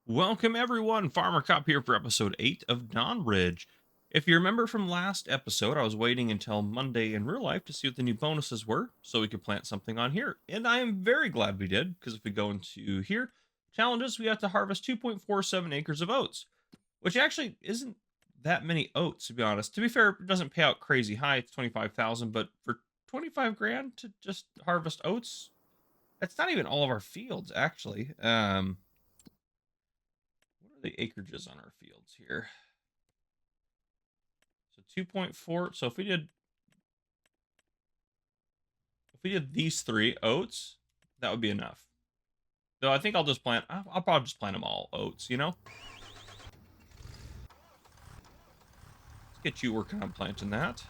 Welcome everyone, Farmer Cop here for episode 8 of Dawnridge. If you remember from last episode, I was waiting until Monday in real life to see what the new bonuses were so we could plant something on here. And I am very glad we did, because if we go into here, challenges, we have to harvest 2.47 acres of oats, which actually isn't that many oats, to be honest. To be fair, it doesn't pay out crazy high, it's 25,000, but for 25 grand to just harvest oats, that's not even all of our fields, actually. What are the acreages on our fields here? So 2.4. So if we did these three oats, that would be enough. Though I think I'll just plant. I'll probably just plant them all oats. Let's get you working on planting that.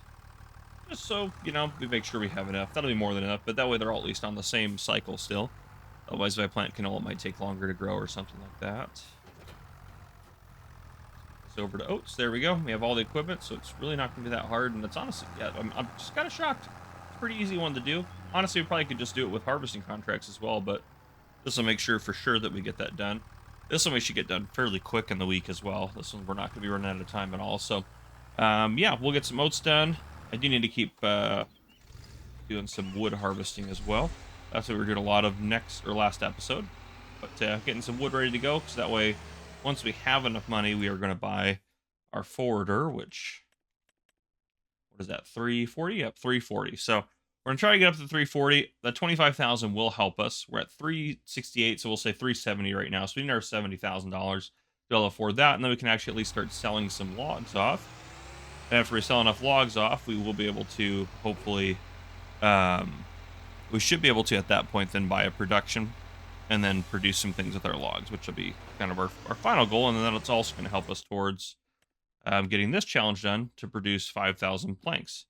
Just so we make sure we have enough. That'll be more than enough. But that way they're all at least on the same cycle still. Otherwise, if I plant canola, it might take longer to grow or something like that. Over to oats. There we go. We have all the equipment, so it's really not going to be that hard. And it's honestly, yeah, I'm just kind of shocked. It's a pretty easy one to do. Honestly, we probably could just do it with harvesting contracts as well, but this will make sure for sure that we get that done. This one we should get done fairly quick in the week as well. This one we're not going to be running out of time at all. So, yeah, we'll get some oats done. I do need to keep doing some wood harvesting as well. That's what we were doing a lot of last episode. But getting some wood ready to go, because that way, once we have enough money, we are going to buy our forwarder, which, what is that, 340? Yep, 340. So we're going to try to get up to 340. That 25,000 will help us. We're at 368, so we'll say 370 right now. So we need our $70,000 to be able to afford that, and then we can actually at least start selling some logs off. And after we sell enough logs off, we will be able to hopefully, we should be able to at that point then buy a production and then produce some things with our logs, which will be kind of our final goal. And then it's also going to help us towards getting this challenge done to produce 5,000 planks.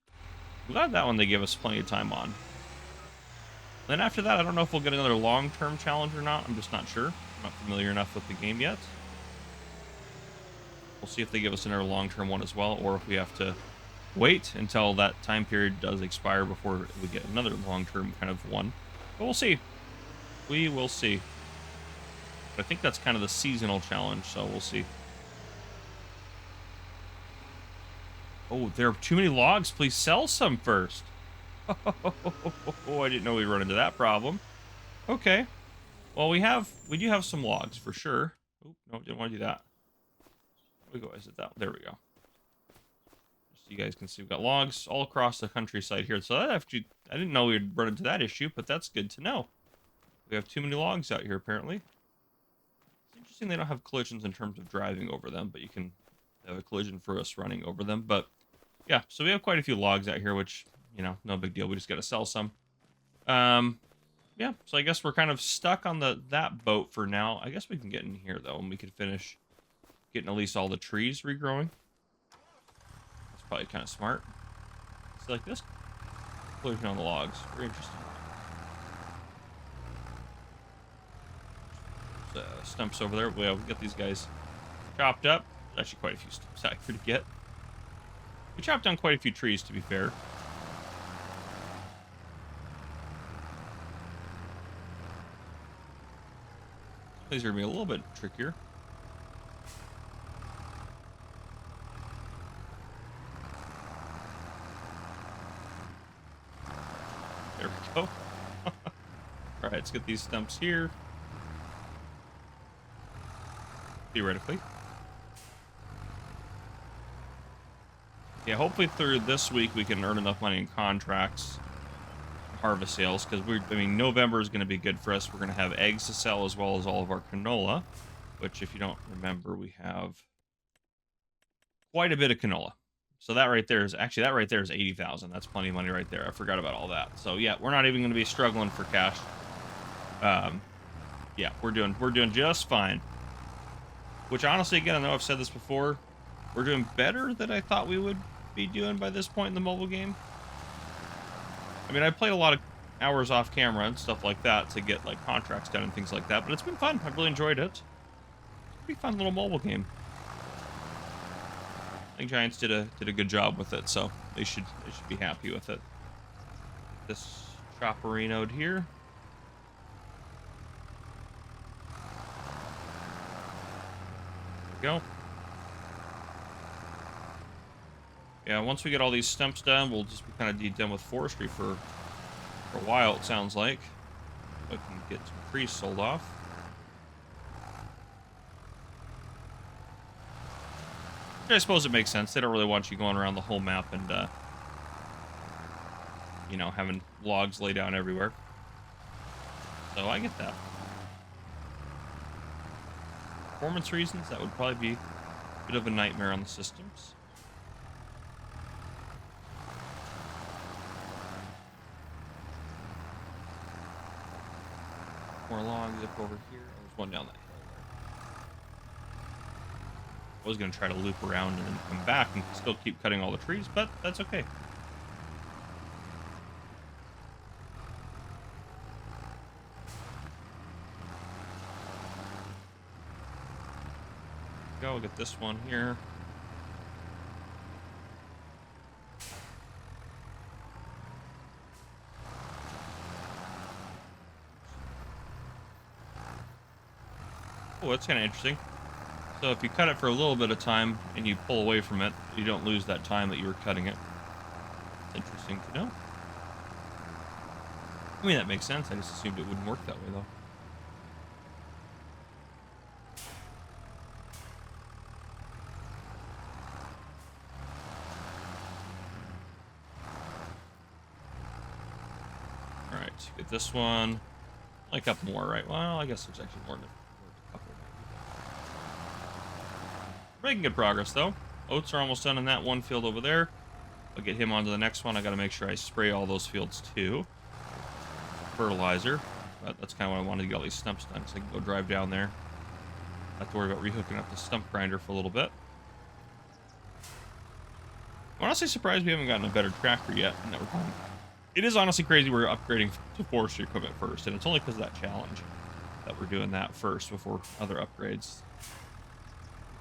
I'm glad that one they give us plenty of time on. Then after that, I don't know if we'll get another long-term challenge or not. I'm just not sure. I'm not familiar enough with the game yet. We'll see if they give us another long-term one as well, or if we have to wait until that time period does expire before we get another long-term kind of one. But we'll see. We will see. But I think that's kind of the seasonal challenge, so we'll see. Oh, there are too many logs. Please sell some first. Oh, I didn't know we'd run into that problem. Okay. Well, we do have some logs for sure. Oh, no, didn't want to do that. We go exit that. There we go. So you guys can see we've got logs all across the countryside here. So that actually, I didn't know we'd run into that issue, but that's good to know. We have too many logs out here, apparently. It's interesting they don't have collisions in terms of driving over them, but you can have a collision for us running over them. But, yeah, so we have quite a few logs out here, which, no big deal. We just got to sell some. Yeah, so I guess we're kind of stuck on that boat for now. I guess we can get in here, though, and we can finish getting at least all the trees regrowing. That's probably kind of smart. It's like this. Collision on the logs. Very interesting. Stumps over there. We'll get these guys chopped up. There's actually quite a few stumps out here to get. We chopped down quite a few trees, to be fair. These are going to be a little bit trickier. There we go. All right, let's get these stumps here. Theoretically. Yeah, hopefully through this week we can earn enough money in contracts, harvest sales, because November is going to be good for us. We're going to have eggs to sell as well as all of our canola, which, if you don't remember, we have quite a bit of canola. So that right there is 80,000. That's plenty of money right there. I forgot about all that. So yeah, we're not even going to be struggling for cash. Yeah, we're doing just fine. Which, honestly, again, I know I've said this before, we're doing better than I thought we would be doing by this point in the mobile game. I played a lot of hours off camera and stuff like that to get, like, contracts done and things like that, but it's been fun. I've really enjoyed it. It's a pretty fun little mobile game. I think Giants did a good job with it, so they should be happy with it. This choppery node here. we go. Yeah, once we get all these stumps done, we'll just be kind of done with forestry for a while, it sounds like. I can get some trees sold off. I suppose it makes sense. They don't really want you going around the whole map and, you know, having logs lay down everywhere. So I get that. Performance reasons, that would probably be a bit of a nightmare on the systems. More logs up over here. Oh, there's one down that hill there. I was going to try to loop around and then come back and still keep cutting all the trees, but that's okay. Go, we'll get this one here. Oh, that's kind of interesting. So if you cut it for a little bit of time and you pull away from it, you don't lose that time that you were cutting it. It's interesting to know. I mean, that makes sense. I just assumed it wouldn't work that way, though. All right, get this one. Like a couple more, right? Well, I guess there's actually more than a couple. We're making good progress, though. Oats are almost done in that one field over there. I'll get him onto the next one. I got to make sure I spray all those fields, too. Fertilizer. But that's kind of what I wanted to get all these stumps done, so I can go drive down there. I have to worry about rehooking up the stump grinder for a little bit. I'm honestly surprised we haven't gotten a better tractor yet. And that we're going. It is honestly crazy we're upgrading to forestry equipment first, and it's only because of that challenge that we're doing that first before other upgrades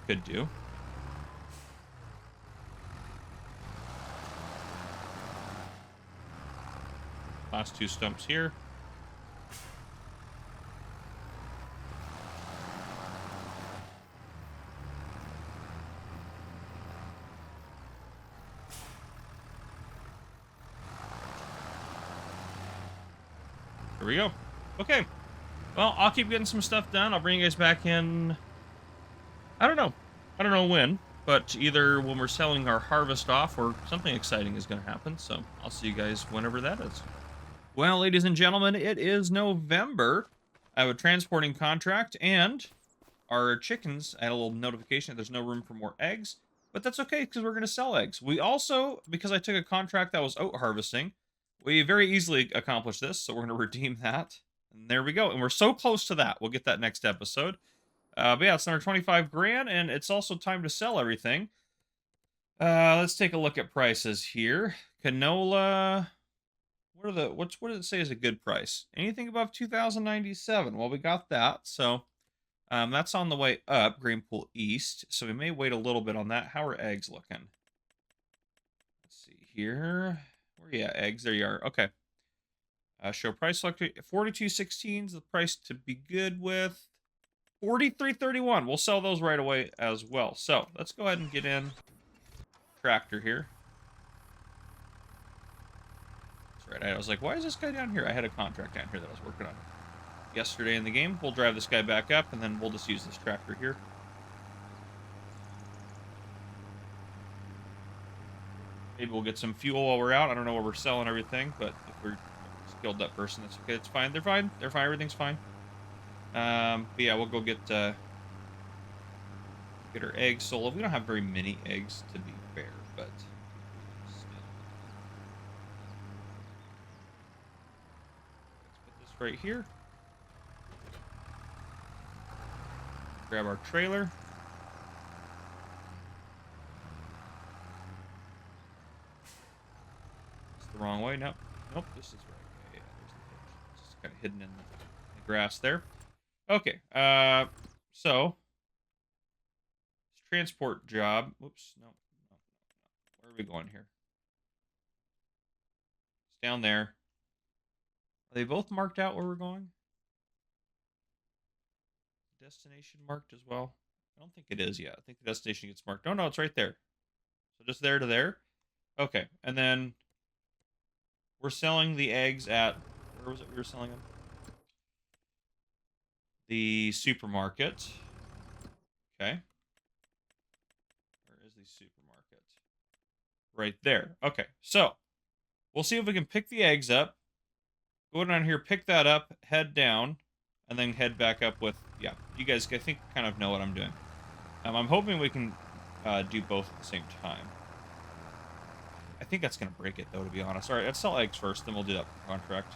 could do. Last two stumps here. Here we go. Okay. Well, I'll keep getting some stuff done. I'll bring you guys back in. I don't know. I don't know when, but either when we're selling our harvest off or something exciting is going to happen. So I'll see you guys whenever that is. Well, ladies and gentlemen, it is November. I have a transporting contract, and our chickens, I had a little notification that there's no room for more eggs, but that's okay because we're going to sell eggs. We also, because I took a contract that was oat harvesting, we very easily accomplished this, so we're going to redeem that. And there we go. And we're so close to that. We'll get that next episode. But yeah, it's another 25 grand, and it's also time to sell everything. Let's take a look at prices here. Canola. What does it say is a good price? Anything above 2,097. Well, we got that. So that's on the way up, Greenpool East. So we may wait a little bit on that. How are eggs looking? Let's see here. Where are you at, eggs? There you are. Okay. Show price fluctuate. 42.16 is the price to be good with. 43.31. We'll sell those right away as well. So let's go ahead and get in tractor here. That's right. I was like, why is this guy down here? I had a contract down here that I was working on yesterday in the game. We'll drive this guy back up, and then we'll just use this tractor here. Maybe we'll get some fuel while we're out. I don't know where we're selling everything, but if we're skilled that person, that's okay. It's fine. They're fine. They're fine. Everything's fine. But yeah, we'll go get our eggs sold. We don't have very many eggs, to be fair, but still. Let's put this right here. Grab our trailer. It's the wrong way. Nope. Nope, this is right. Okay, yeah, there's the hitch. It's just kind of hidden in the grass there. Okay, so this transport job. Whoops, no. Where are we going here? It's down there. Are they both marked out where we're going? Destination marked as well. I don't think it is yet. I think the destination gets marked. Oh, no, it's right there. So just there to there. Okay, and then we're selling the eggs at, where was it we were selling them? The supermarket. Okay. Where is the supermarket? Right there. Okay, so we'll see if we can pick the eggs up. Go down here, pick that up, head down, and then head back up with, yeah, you guys, I think, kind of know what I'm doing. I'm hoping we can do both at the same time. I think that's going to break it, though, to be honest. All right, let's sell eggs first, then we'll do that contract.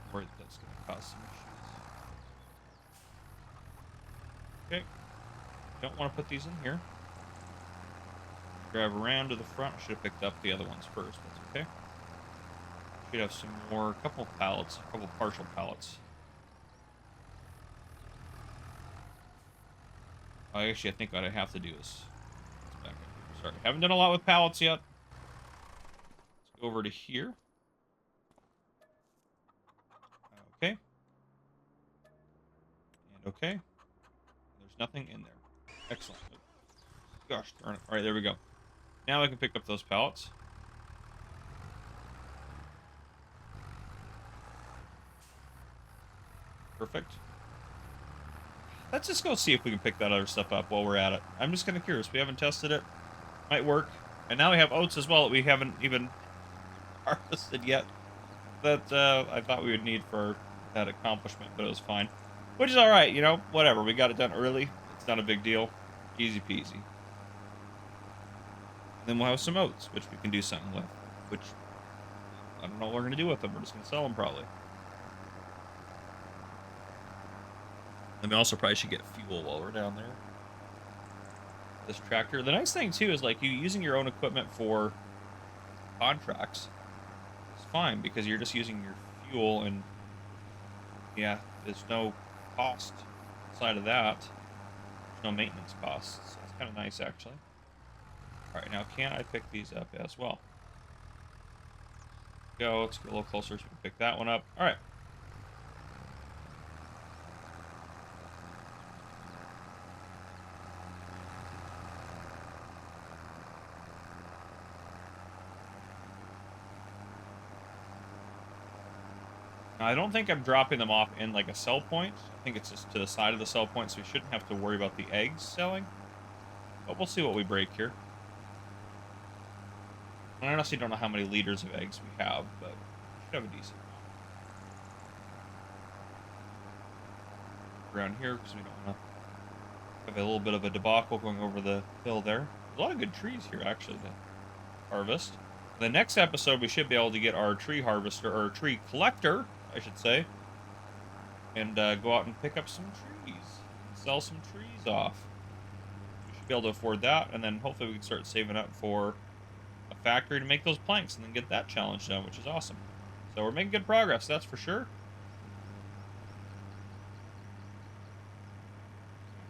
I'm worried that's going to cause some issues. Okay. Don't want to put these in here. Drive around to the front. I should have picked up the other ones first. That's okay. Should have some more, a couple pallets, a couple partial pallets. Actually, I think what I have to do is, let's back up here. Sorry, haven't done a lot with pallets yet. Let's go over to here. Okay. And okay. There's nothing in there. Excellent. Gosh darn it. All right, there we go. Now I can pick up those pallets. Perfect. Let's just go see if we can pick that other stuff up while we're at it. I'm just kind of curious. We haven't tested it. Might work. And now we have oats as well that we haven't even harvested yet. That I thought we would need for that accomplishment, but it was fine. Which is alright, you know, whatever. We got it done early. It's not a big deal. Easy peasy. And then we'll have some oats, which we can do something with. Which, I don't know what we're going to do with them. We're just going to sell them probably. And we also probably should get fuel while we're down there. This tractor. The nice thing, too, is like you using your own equipment for contracts. It's fine because you're just using your fuel and, yeah, there's no cost inside of that. There's no maintenance costs. So it's kind of nice, actually. All right, now can I pick these up as well? Go. Let's get a little closer so we can pick that one up. All right. Now, I don't think I'm dropping them off in like a sell point. I think it's just to the side of the sell point, so we shouldn't have to worry about the eggs selling. But we'll see what we break here. I honestly don't know how many liters of eggs we have, but we should have a decent amount. Around here, because we don't want to have a little bit of a debacle going over the hill there. There's a lot of good trees here, actually, to harvest. The next episode, we should be able to get our tree harvester, or tree collector, I should say, and go out and pick up some trees, sell some trees off. We should be able to afford that, and then hopefully we can start saving up for a factory to make those planks, and then get that challenge done, which is awesome. So we're making good progress, that's for sure.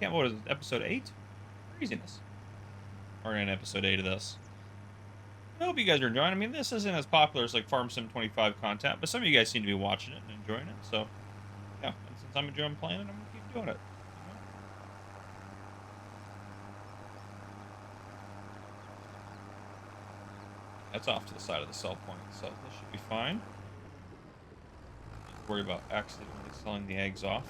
Can't, what is it, episode 8? Craziness. We're in episode 8 of this. I hope you guys are enjoying. I mean, this isn't as popular as like Farm Sim 25 content, but some of you guys seem to be watching it and enjoying it. So, yeah, and since I'm enjoying playing it, I'm gonna keep doing it. You know? That's off to the side of the sell point, so this should be fine. Don't worry about accidentally selling the eggs off.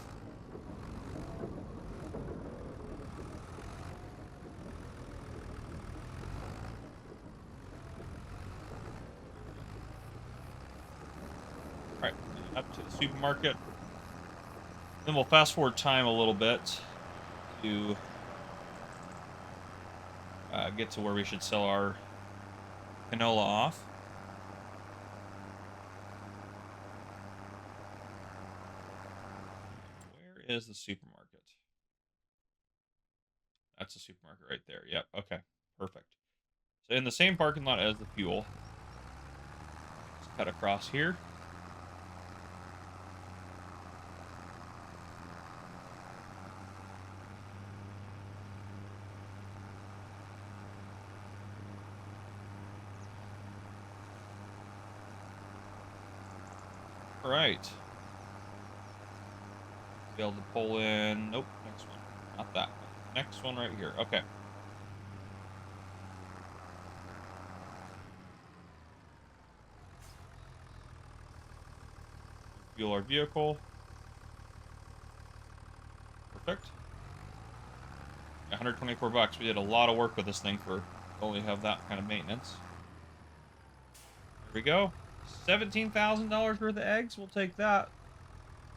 Alright, up to the supermarket. Then we'll fast forward time a little bit to get to where we should sell our canola off. Where is the supermarket? That's the supermarket right there. Yep, okay, perfect. So in the same parking lot as the fuel. Let's cut across here. All right. Be able to pull in. Nope, next one. Not that one. Next one right here. Okay. Fuel our vehicle. Perfect. 124 bucks. We did a lot of work with this thing for only have that kind of maintenance. There we go. $17,000 worth of eggs. We'll take that.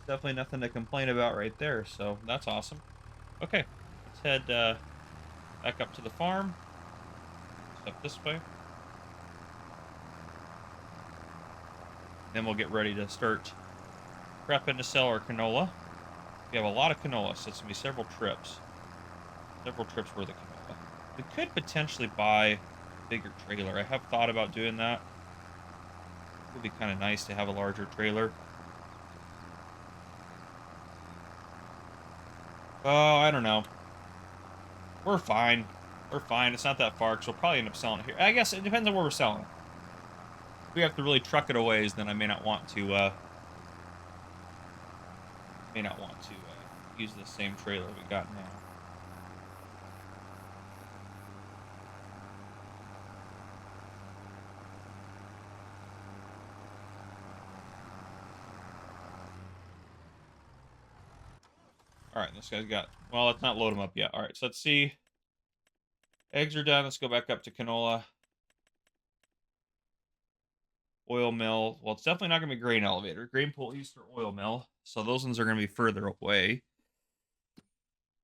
Definitely nothing to complain about right there. So that's awesome. Okay, let's head back up to the farm. Step this way. Then we'll get ready to start prepping to sell our canola. We have a lot of canola, so it's going to be several trips. Several trips worth of canola. We could potentially buy a bigger trailer. I have thought about doing that. It would be kind of nice to have a larger trailer. Oh, I don't know. We're fine. We're fine. It's not that far, because we'll probably end up selling it here. I guess it depends on where we're selling it. If we have to really truck it a ways, then I may not want to, use the same trailer we got now. All right, this guy's got... Well, let's not load him up yet. All right, so let's see. Eggs are done. Let's go back up to canola. Oil mill. Well, it's definitely not going to be grain elevator. Grain pool east or oil mill. So those ones are going to be further away.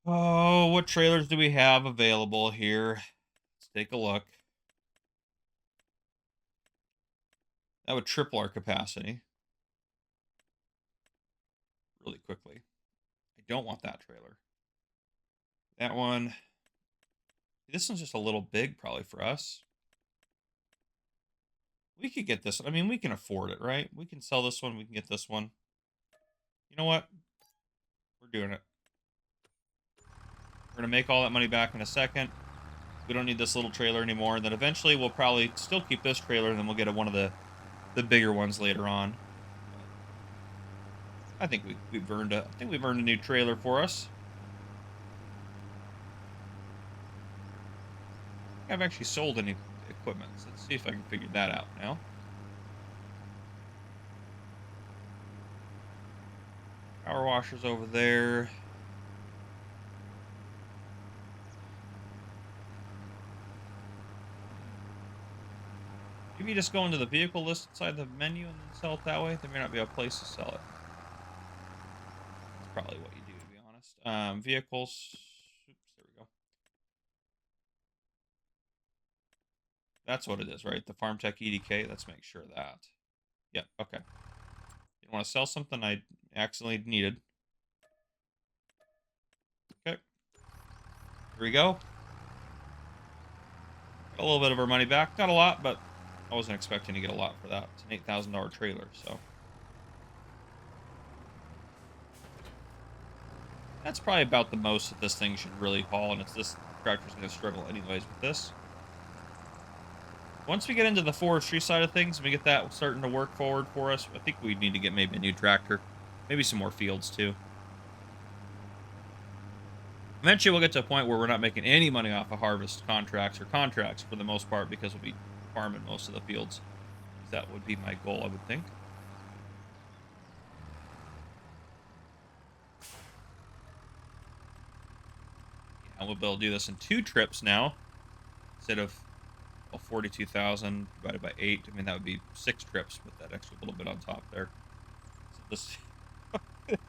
Oh, what trailers do we have available here? Let's take a look. That would triple our capacity. Really quickly. I don't want that trailer. That one. This one's just a little big probably for us. We could get this. I mean, we can afford it, right? We can sell this one. We can get this one. You know what? We're doing it. We're going to make all that money back in a second. We don't need this little trailer anymore. And then eventually we'll probably still keep this trailer, and then we'll get one of the bigger ones later on. I think we've earned a new trailer for us. I've actually sold any equipment. So let's see if I can figure that out now. Power washer's over there. Maybe you just go into the vehicle list inside the menu and then sell it that way. There may not be a place to sell it. That's probably what you do, to be honest. Vehicles. Oops, there we go. That's what it is, right? The Farm Tech EDK. Let's make sure of that. Yep, okay. You want to sell something I accidentally needed. Okay. Here we go. Got a little bit of our money back. Not a lot, but I wasn't expecting to get a lot for that. It's an $8,000 trailer, so. That's probably about the most that this thing should really haul, and this tractor's going to struggle anyways with this. Once we get into the forestry side of things, and we get that starting to work forward for us, I think we need to get maybe a new tractor. Maybe some more fields, too. Eventually, we'll get to a point where we're not making any money off of harvest contracts or contracts for the most part, because we'll be farming most of the fields. That would be my goal, I would think. And we'll be able to do this in 2 trips now, instead of 42,000 divided by 8. I mean, that would be 6 trips with that extra little bit on top there. So this,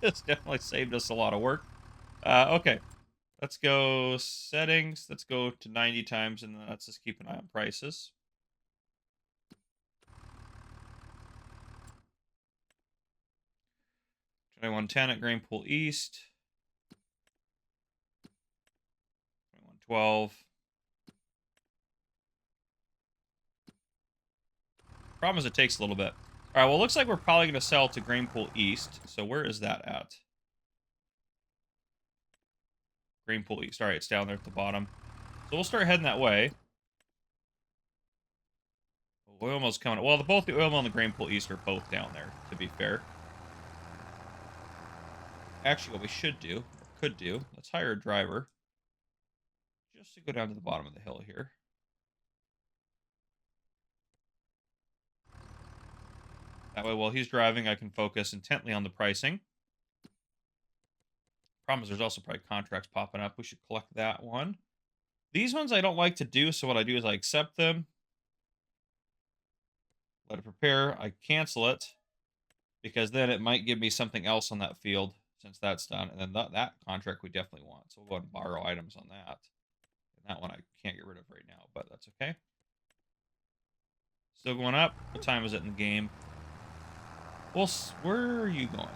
this definitely saved us a lot of work. Okay, let's go settings. Let's go to 90 times, and then let's just keep an eye on prices. Try 110 at Grain Pool East. 2112. Problem is it takes a little bit. All right, well, it looks like we're probably going to sell to Grain Pool East. So where is that at? Grain Pool East. All right, it's down there at the bottom. So we'll start heading that way. Oil mill's coming. Well, both the oil mill and the Grain Pool East are both down there, to be fair. Actually, what we should do, or could do, let's hire a driver. Just to go down to the bottom of the hill here. That way, while he's driving, I can focus intently on the pricing. Problem is, there's also probably contracts popping up. We should collect that one. These ones I don't like to do, so what I do is I accept them. Let it prepare. I cancel it, because then it might give me something else on that field since that's done. And then that contract we definitely want. So we'll go ahead and borrow items on that. And that one I can't get rid of right now, but that's okay. Still going up. What time is it in the game? Well, where are you going?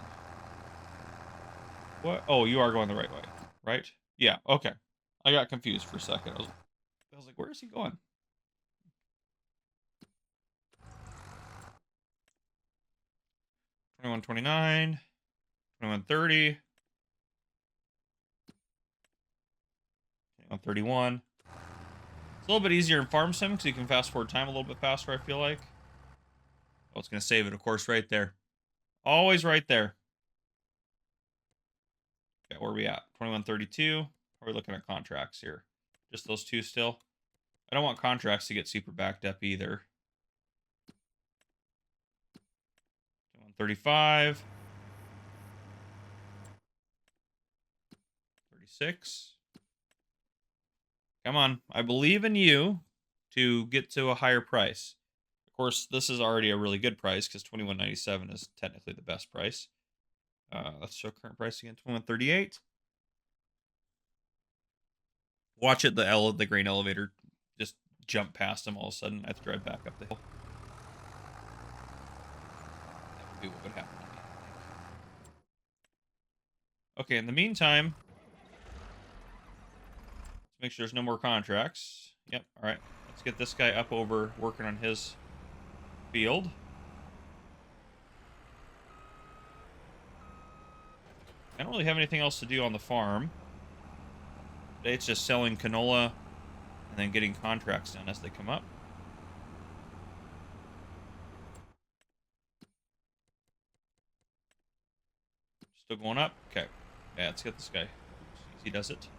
What? Oh, you are going the right way, right? Yeah, okay. I got confused for a second. I was like, where is he going? $21.29, $21.30, $21.31. It's a little bit easier in Farm Sim because you can fast forward time a little bit faster, I feel like. Oh, it's going to save it, of course, right there. Always right there. Okay, where are we at? 21.32. Are we looking at contracts here? Just those two still? I don't want contracts to get super backed up either. 35, 36. Come on. I believe in you to get to a higher price. Of course, this is already a really good price because $21.97 is technically the best price. Let's show current price again. $21.38. Watch it, the grain elevator just jump past him all of a sudden. I have to drive back up the hill. That would be what would happen to me, I think. Okay, in the meantime, let's make sure there's no more contracts. Yep, all right. Let's get this guy up over working on his field. I don't really have anything else to do on the farm. Today it's just selling canola and then getting contracts done as they come up. Still going up? Okay. Yeah, let's get this guy. He does it.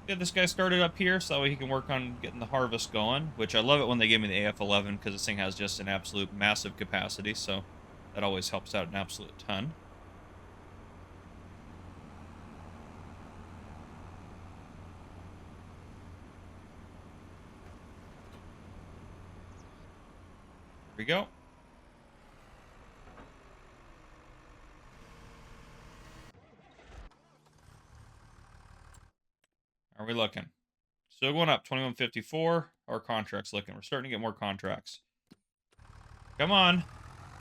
Get this guy started up here so that way he can work on getting the harvest going, which I love it when they give me the AF11 because this thing has just an absolute massive capacity, so that always helps out an absolute ton. Here we go. How are we looking? Still going up, 21.54. Our contract's looking. We're starting to get more contracts. Come on.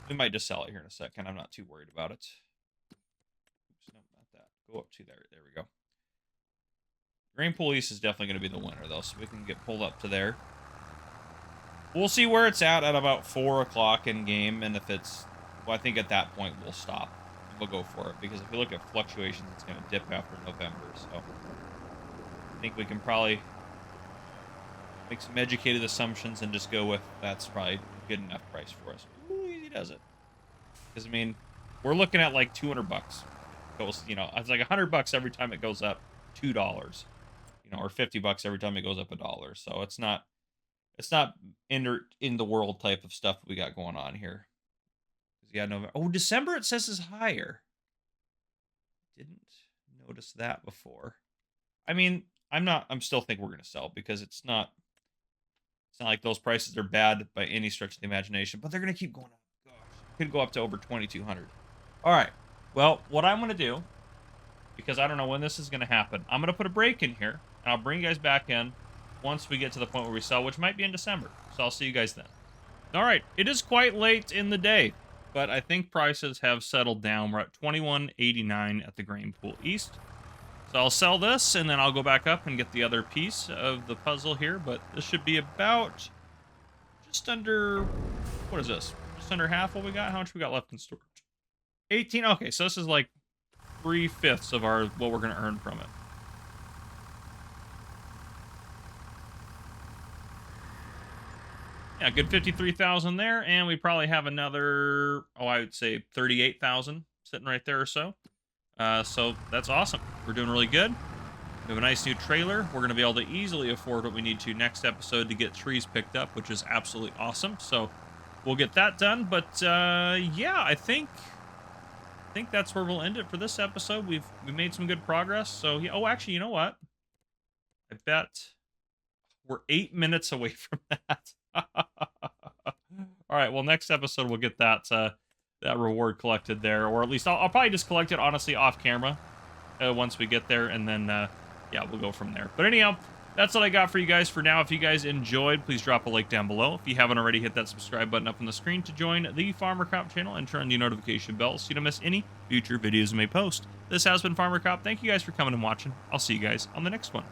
We might just sell it here in a second. I'm not too worried about it. Oops, no, not that. Go up to there. There we go. Grain Pool East is definitely going to be the winner, though, so we can get pulled up to there. We'll see where it's at about 4 o'clock in game, and if it's... Well, I think at that point we'll stop. We'll go for it, because if we look at fluctuations, it's going to dip after November, so... I think we can probably make some educated assumptions and just go with that's probably a good enough price for us. Ooh, easy does it. Because, I mean, we're looking at like $200. Goes, you know, it's like $100 every time it goes up $2. You know, or $50 every time it goes up $1. So it's not in the world type of stuff we got going on here. Yeah, November. Oh, December it says is higher. Didn't notice that before. I mean, I'm still think we're gonna sell because it's not like those prices are bad by any stretch of the imagination, but they're gonna keep going up. Gosh, could go up to over 2,200. All right. Well, what I'm gonna do, because I don't know when this is gonna happen, I'm gonna put a break in here, and I'll bring you guys back in once we get to the point where we sell, which might be in December. So I'll see you guys then. All right. It is quite late in the day, but I think prices have settled down. We're at $21.89 at the Grain Pool East. So I'll sell this, and then I'll go back up and get the other piece of the puzzle here. But this should be about just under, what is this? Just under half what we got? How much we got left in storage? 18. Okay, so this is like 3/5 of what we're going to earn from it. Yeah, good 53,000 there, and we probably have another, I would say 38,000 sitting right there or so. So that's awesome. We're doing really good. We have a nice new trailer. We're going to be able to easily afford what we need to next episode to get trees picked up, which is absolutely awesome. So we'll get that done. But yeah, I think that's where we'll end it for this episode. We made some good progress. So yeah. Oh, actually, you know what? I bet we're 8 minutes away from that. All right. Well, next episode we'll get that reward collected there, or at least I'll probably just collect it honestly off camera once we get there, and then yeah, we'll go from there. But anyhow, that's what I got for you guys for now. If you guys enjoyed, please drop a like down below. If you haven't already, hit that subscribe button up on the screen to join the Farmer Cop channel and turn on the notification bell so you don't miss any future videos we may post. This has been Farmer Cop. Thank you guys for coming and watching. I'll see you guys on the next one.